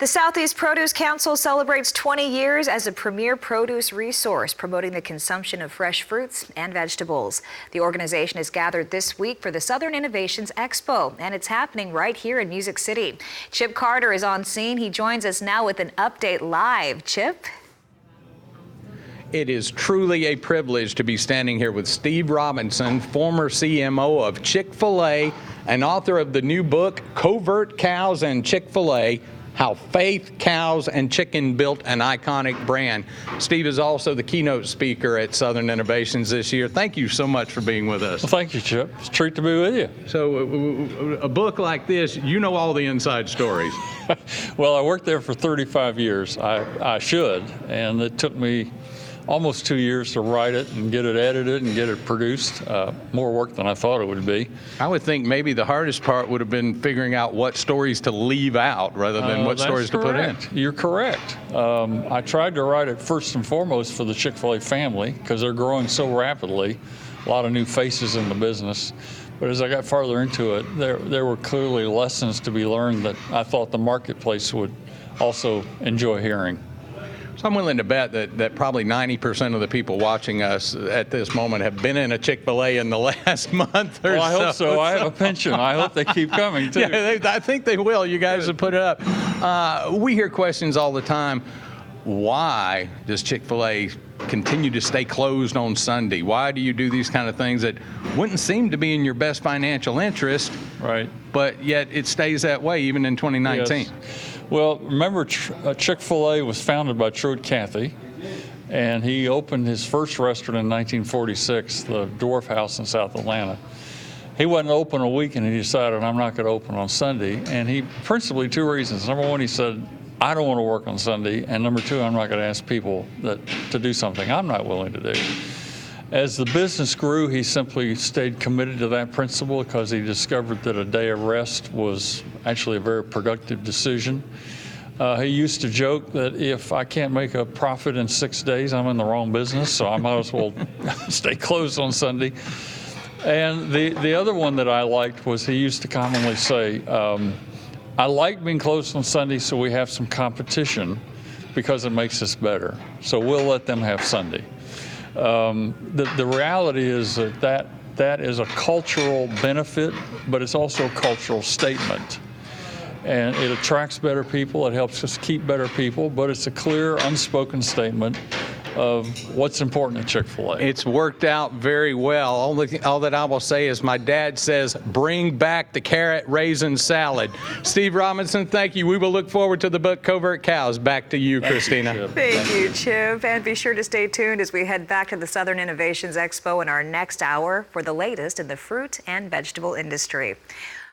The Southeast Produce Council celebrates 20 years as a premier produce resource, promoting the consumption of fresh fruits and vegetables. The organization is gathered this week for the Southern Innovations Expo, and it's happening right here in Music City. Chip Carter is on scene. He joins us now with an update live. Chip? It is truly a privilege to be standing here with Steve Robinson, former CMO of Chick-Fil-A and author of the new book, Covert Cows and Chick-Fil-A, How Faith, Cows, and Chicken Built an Iconic Brand. Steve is also the keynote speaker at Southern Innovations this year. Thank you so much for being with us. Well, thank you, Chip. It's a treat to be with you. So a book like this, you know all the inside stories. Well, I worked there for 35 years. I should, and it took me almost 2 years to write it and get it edited and get it produced. More work than I thought it would be. I would think maybe the hardest part would have been figuring out what stories to leave out rather than what stories to put in. You're correct. I tried to write it first and foremost for the Chick-fil-A family because they're growing so rapidly, a lot of new faces in the business. But as I got farther into it, there were clearly lessons to be learned that I thought the marketplace would also enjoy hearing. So I'm willing to bet that probably 90% of the people watching us at this moment have been in a Chick-fil-A in the last month or so. Well, I hope so. I have a penchant. I hope they keep coming, too. Yeah, I think they will. You guys have put it up. We hear questions all the time. Why does Chick-fil-A continue to stay closed on Sunday? Why do you do these kind of things that wouldn't seem to be in your best financial interest, right? But yet it stays that way even in 2019? Yes. Well, remember, Chick-fil-A was founded by Truett Cathy, and he opened his first restaurant in 1946, the Dwarf House in South Atlanta. He wasn't open a week, and he decided, I'm not going to open on Sunday. And he, principally, two reasons. Number one, he said, I don't want to work on Sunday. And number two, I'm not going to ask people to do something I'm not willing to do. As the business grew, he simply stayed committed to that principle because he discovered that a day of rest was actually a very productive decision. He used to joke that if I can't make a profit in 6 days, I'm in the wrong business, so I might as well stay closed on Sunday. And the other one that I liked was he used to commonly say, I like being closed on Sunday so we have some competition because it makes us better. So we'll let them have Sunday. The reality is that is a cultural benefit, but it's also a cultural statement. And it attracts better people, it helps us keep better people, but it's a clear, unspoken statement of what's important at Chick-fil-A. It's worked out very well. All that I will say is my dad says, bring back the carrot raisin salad. Steve Robinson, thank you. We will look forward to the book, Covert Cows. Back to you, Christina. Thank you, Chip. And be sure to stay tuned as we head back to the Southern Innovations Expo in our next hour for the latest in the fruit and vegetable industry.